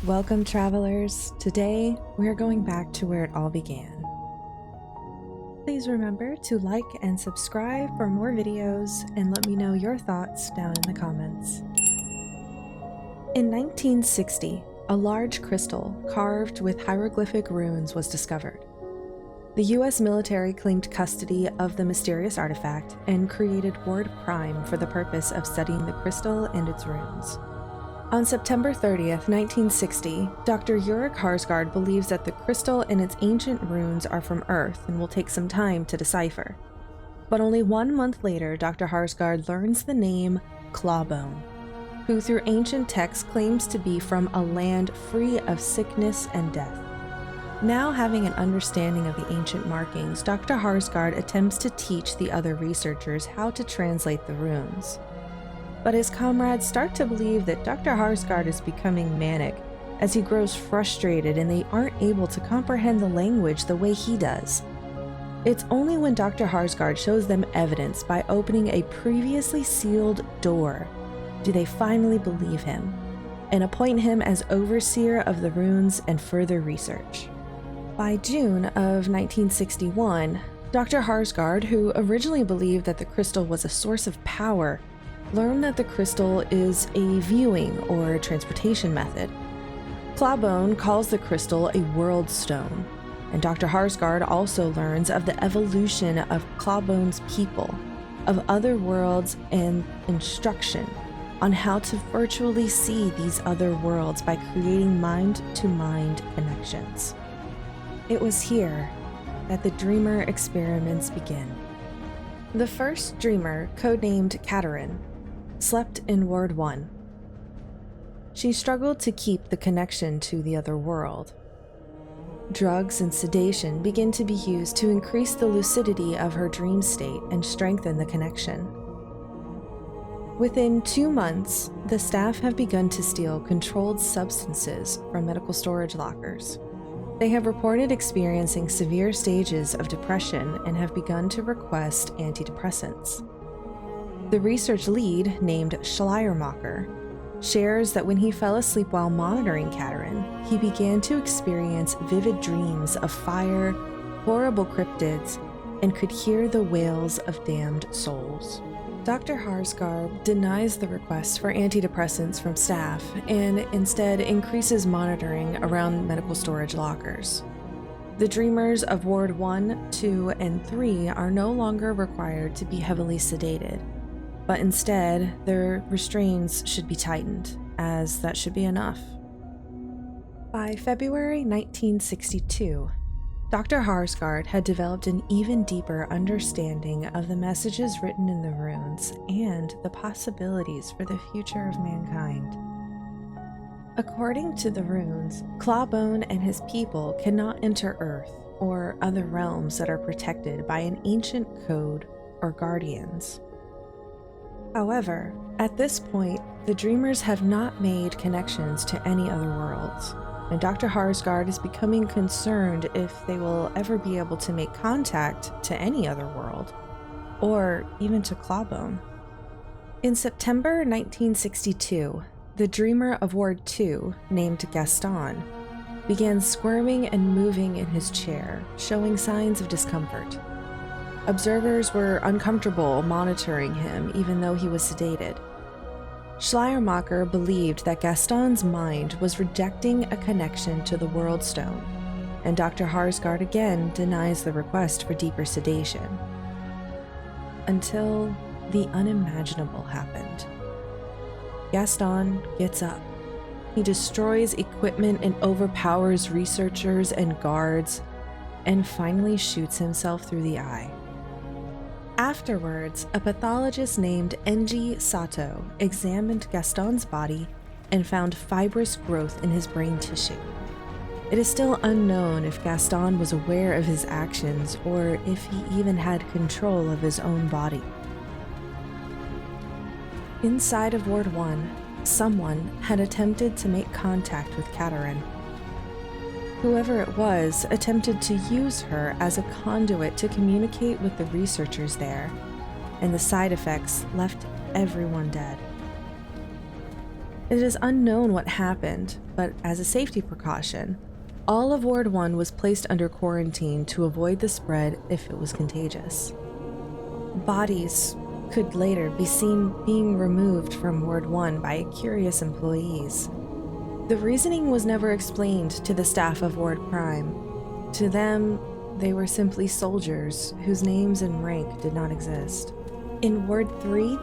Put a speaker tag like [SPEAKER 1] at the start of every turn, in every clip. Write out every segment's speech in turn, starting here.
[SPEAKER 1] Welcome, travelers. Today, we're going back to where it all began. Please remember to like and subscribe for more videos and let me know your thoughts down in the comments. In 1960, a large crystal carved with hieroglyphic runes was discovered. The US military claimed custody of the mysterious artifact and created Ward Prime for the purpose of studying the crystal and its runes. On September 30th, 1960, Dr. Ulrich Harsgaard believes that the crystal and its ancient runes are from Earth and will take some time to decipher. But only 1 month later, Dr. Harsgaard learns the name Clawbone, who through ancient texts claims to be from a land free of sickness and death. Now having an understanding of the ancient markings, Dr. Harsgaard attempts to teach the other researchers how to translate the runes. But his comrades start to believe that Dr. Harsgaard is becoming manic as he grows frustrated and they aren't able to comprehend the language the way he does. It's only when Dr. Harsgaard shows them evidence by opening a previously sealed door do they finally believe him and appoint him as overseer of the runes and further research. By June of 1961, Dr. Harsgaard, who originally believed that the crystal was a source of power, learned that the crystal is a viewing or transportation method. Clawbone calls the crystal a world stone, and Dr. Harsgaard also learns of the evolution of Clawbone's people, of other worlds, and instruction on how to virtually see these other worlds by creating mind-to-mind connections. It was here that the Dreamer experiments begin. The first Dreamer, codenamed Katerin, slept in Ward 1. She struggled to keep the connection to the other world. Drugs and sedation begin to be used to increase the lucidity of her dream state and strengthen the connection. Within 2 months, the staff have begun to steal controlled substances from medical storage lockers. They have reported experiencing severe stages of depression and have begun to request antidepressants. The research lead, named Schleiermacher, shares that when he fell asleep while monitoring Katerin, he began to experience vivid dreams of fire, horrible cryptids, and could hear the wails of damned souls. Dr. Harsgaard denies the request for antidepressants from staff and instead increases monitoring around medical storage lockers. The Dreamers of Ward 1, 2, and 3 are no longer required to be heavily sedated, but instead, their restraints should be tightened, as that should be enough. By February 1962, Dr. Harsgaard had developed an even deeper understanding of the messages written in the runes and the possibilities for the future of mankind. According to the runes, Clawbone and his people cannot enter Earth or other realms that are protected by an ancient code or guardians. However, at this point, the Dreamers have not made connections to any other worlds, and Dr. Harsgaard is becoming concerned if they will ever be able to make contact to any other world, or even to Clawbone. In September 1962, the Dreamer of Ward 2, named Gaston, began squirming and moving in his chair, showing signs of discomfort. Observers were uncomfortable monitoring him even though he was sedated. Schleiermacher believed that Gaston's mind was rejecting a connection to the World Stone, and Dr. Harsgaard again denies the request for deeper sedation. Until the unimaginable happened. Gaston gets up. He destroys equipment and overpowers researchers and guards, and finally shoots himself through the eye. Afterwards, a pathologist named Enji Sato examined Gaston's body and found fibrous growth in his brain tissue. It is still unknown if Gaston was aware of his actions or if he even had control of his own body. Inside of Ward 1, someone had attempted to make contact with Katerin. Whoever it was attempted to use her as a conduit to communicate with the researchers there, and the side effects left everyone dead. It is unknown what happened, but as a safety precaution, all of Ward 1 was placed under quarantine to avoid the spread if it was contagious. Bodies could later be seen being removed from Ward 1 by curious employees. The reasoning was never explained to the staff of Ward Prime. To them, they were simply soldiers whose names and rank did not exist. In Ward 3,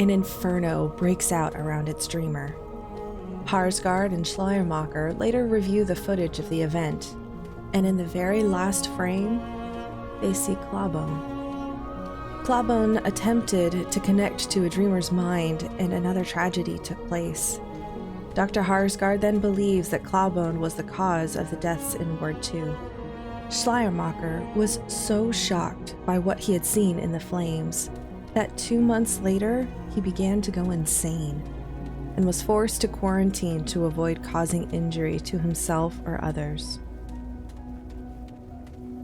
[SPEAKER 1] an inferno breaks out around its dreamer. Harsgard and Schleiermacher later review the footage of the event, and in the very last frame, they see Clawbone. Clawbone attempted to connect to a dreamer's mind, and another tragedy took place. Dr. Harsgard then believes that Clawbone was the cause of the deaths in Ward 2. Schleiermacher was so shocked by what he had seen in the flames that 2 months later, he began to go insane and was forced to quarantine to avoid causing injury to himself or others.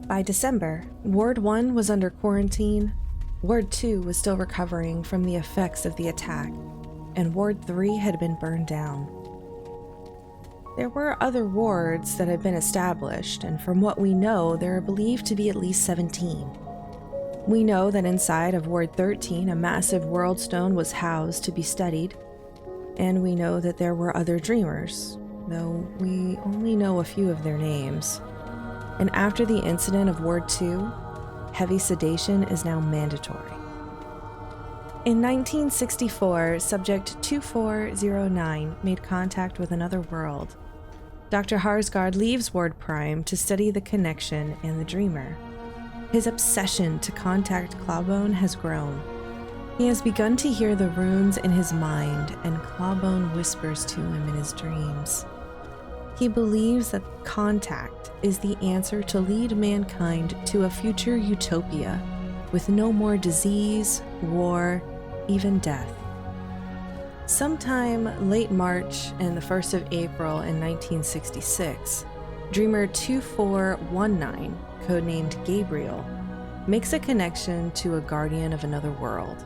[SPEAKER 1] By December, Ward 1 was under quarantine, Ward 2 was still recovering from the effects of the attack, and Ward 3 had been burned down. There were other wards that had been established, and from what we know, there are believed to be at least 17. We know that inside of Ward 13, a massive world stone was housed to be studied, and we know that there were other dreamers, though we only know a few of their names. And after the incident of Ward 2, heavy sedation is now mandatory. In 1964, Subject 2409 made contact with another world. Dr. Harsgard leaves Ward Prime to study the connection and the dreamer. His obsession to contact Clawbone has grown. He has begun to hear the runes in his mind, and Clawbone whispers to him in his dreams. He believes that contact is the answer to lead mankind to a future utopia with no more disease, war, even death. Sometime late March and the 1st of April in 1966, Dreamer 2419, codenamed Gabriel, makes a connection to a guardian of another world.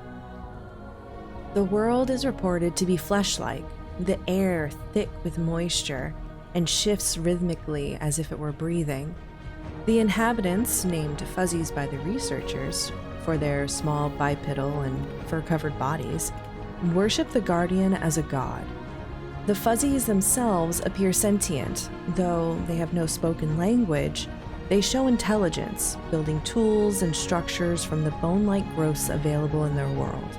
[SPEAKER 1] The world is reported to be flesh-like, the air thick with moisture, and shifts rhythmically as if it were breathing. The inhabitants, named Fuzzies by the researchers for their small bipedal and fur-covered bodies, worship the guardian as a god. The Fuzzies themselves appear sentient, though they have no spoken language. They show intelligence, building tools and structures from the bone-like growths available in their world.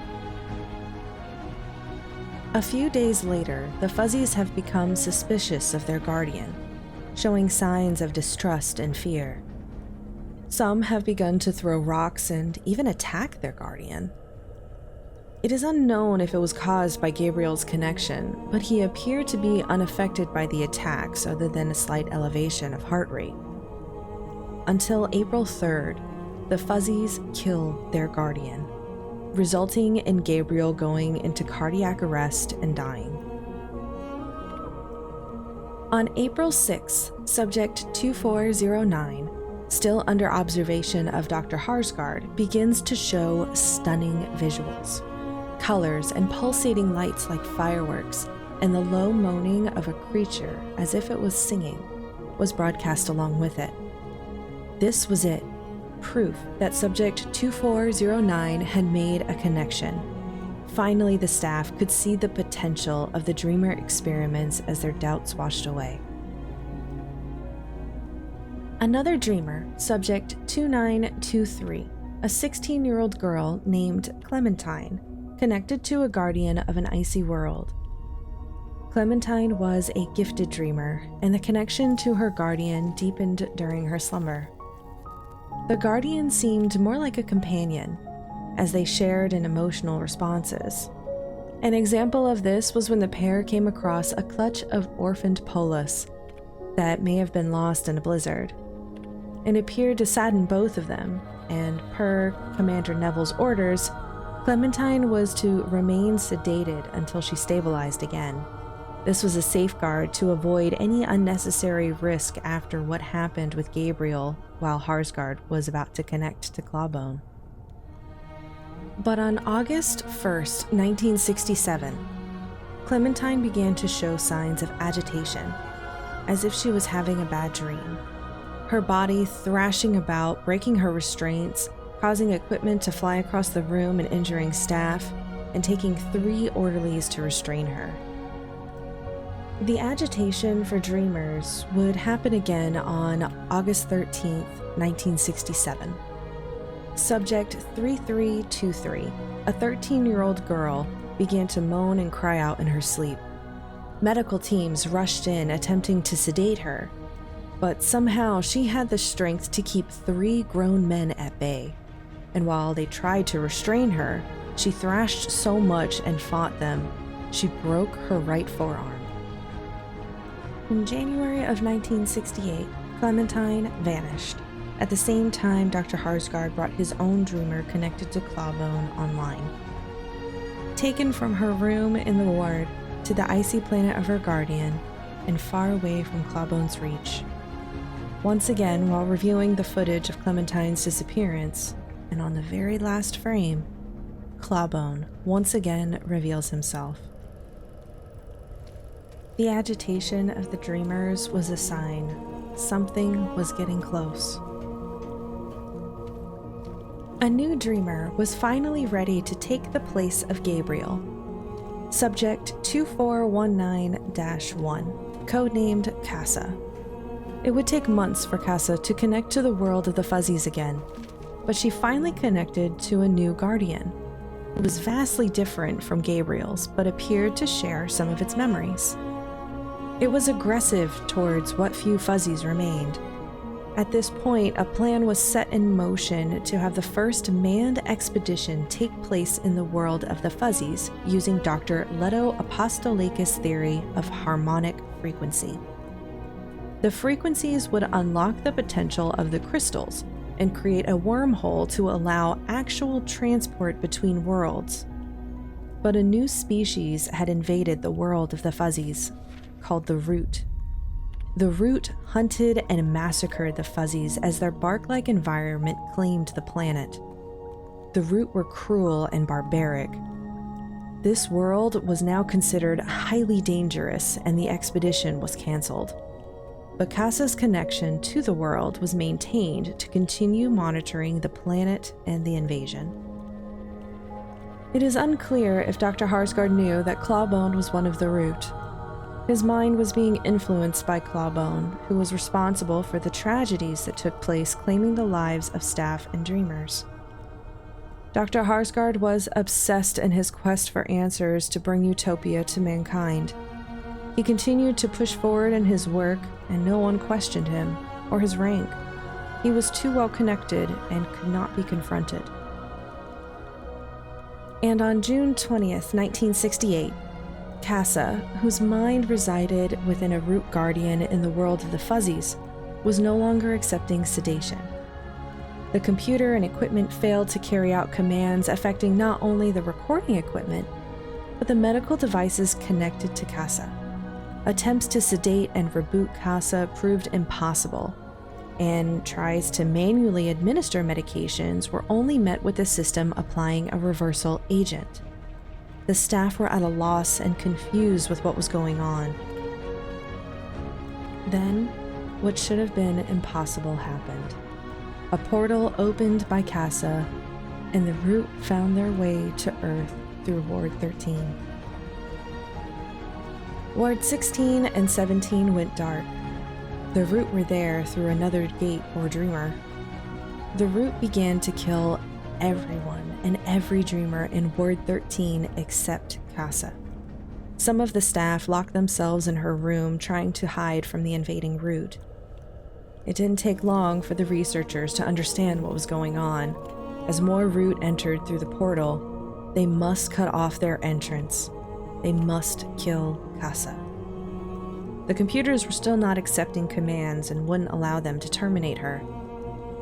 [SPEAKER 1] A few days later, the Fuzzies have become suspicious of their guardian, showing signs of distrust and fear. Some have begun to throw rocks and even attack their guardian. It is unknown if it was caused by Gabriel's connection, but he appeared to be unaffected by the attacks other than a slight elevation of heart rate. Until April 3rd, the Fuzzies kill their guardian, resulting in Gabriel going into cardiac arrest and dying. On April 6, Subject 2409, still under observation of Dr. Harsgard, begins to show stunning visuals. Colors and pulsating lights like fireworks, and the low moaning of a creature as if it was singing, was broadcast along with it. This was it. Proof that Subject 2409 had made a connection. Finally, the staff could see the potential of the Dreamer experiments as their doubts washed away. Another Dreamer, Subject 2923, a 16-year-old girl named Clementine, connected to a guardian of an icy world. Clementine was a gifted dreamer, and the connection to her guardian deepened during her slumber. The guardian seemed more like a companion, as they shared in emotional responses. An example of this was when the pair came across a clutch of orphaned polis that may have been lost in a blizzard. It appeared to sadden both of them, and per Commander Neville's orders, Clementine was to remain sedated until she stabilized again. This was a safeguard to avoid any unnecessary risk after what happened with Gabriel while Harsgard was about to connect to Clawbone. But on August 1st, 1967, Clementine began to show signs of agitation, as if she was having a bad dream. Her body thrashing about, breaking her restraints, causing equipment to fly across the room and injuring staff, and taking 3 orderlies to restrain her. The agitation for dreamers would happen again on August 13, 1967. Subject 3323, a 13-year-old girl, began to moan and cry out in her sleep. Medical teams rushed in, attempting to sedate her, but somehow she had the strength to keep 3 grown men at bay. And while they tried to restrain her, she thrashed so much and fought them, she broke her right forearm. In January of 1968, Clementine vanished. At the same time, Dr. Harsgaard brought his own dreamer connected to Clawbone online. Taken from her room in the ward to the icy planet of her guardian and far away from Clawbone's reach. Once again, while reviewing the footage of Clementine's disappearance, and on the very last frame, Clawbone once again reveals himself. The agitation of the dreamers was a sign something was getting close. A new dreamer was finally ready to take the place of Gabriel. Subject 2419-1, codenamed Casa. It would take months for Casa to connect to the world of the Fuzzies again, but she finally connected to a new guardian. It was vastly different from Gabriel's, but appeared to share some of its memories. It was aggressive towards what few Fuzzies remained. At this point, a plan was set in motion to have the first manned expedition take place in the world of the Fuzzies using Dr. Leto Apostolakis' theory of harmonic frequency. The frequencies would unlock the potential of the crystals and create a wormhole to allow actual transport between worlds. But a new species had invaded the world of the Fuzzies, called the Root. The Root hunted and massacred the Fuzzies as their bark-like environment claimed the planet. The Root were cruel and barbaric. This world was now considered highly dangerous, and the expedition was canceled. But Casa's connection to the world was maintained to continue monitoring the planet and the invasion. It is unclear if Dr. Harsgaard knew that Clawbone was one of the Root. His mind was being influenced by Clawbone, who was responsible for the tragedies that took place, claiming the lives of staff and dreamers. Dr. Harsgaard was obsessed in his quest for answers to bring utopia to mankind. He continued to push forward in his work, and no one questioned him or his rank. He was too well connected and could not be confronted. And on June 20th, 1968, Casa, whose mind resided within a Root guardian in the world of the Fuzzies, was no longer accepting sedation. The computer and equipment failed to carry out commands affecting not only the recording equipment, but the medical devices connected to Casa. Attempts to sedate and reboot Casa proved impossible, and tries to manually administer medications were only met with the system applying a reversal agent. The staff were at a loss and confused with what was going on. Then, what should have been impossible happened. A portal opened by Casa, and the Root found their way to Earth through Ward 13. Ward 16 and 17 went dark. The Root were there through another gate or dreamer. The Root began to kill everyone and every dreamer in Ward 13 except Casa. Some of the staff locked themselves in her room trying to hide from the invading Root. It didn't take long for the researchers to understand what was going on. As more Root entered through the portal, they must cut off their entrance. They must kill Casa. The computers were still not accepting commands and wouldn't allow them to terminate her.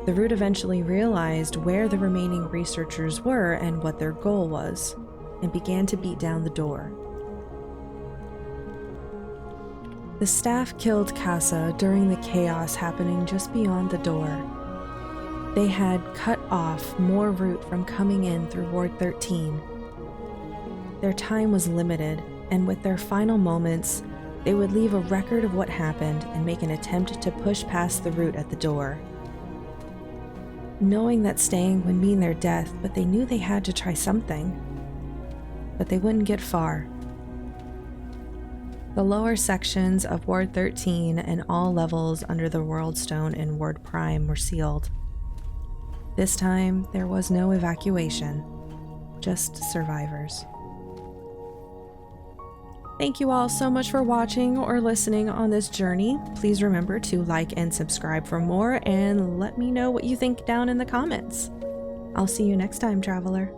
[SPEAKER 1] The Root eventually realized where the remaining researchers were and what their goal was, and began to beat down the door. The staff killed Casa during the chaos happening just beyond the door. They had cut off more Root from coming in through Ward 13. Their time was limited, and with their final moments, they would leave a record of what happened and make an attempt to push past the root at the door. Knowing that staying would mean their death, but they knew they had to try something. But they wouldn't get far. The lower sections of Ward 13 and all levels under the World Stone in Ward Prime were sealed. This time, there was no evacuation, just survivors. Thank you all so much for watching or listening on this journey. Please remember to like and subscribe for more, and let me know what you think down in the comments. I'll see you next time, traveler.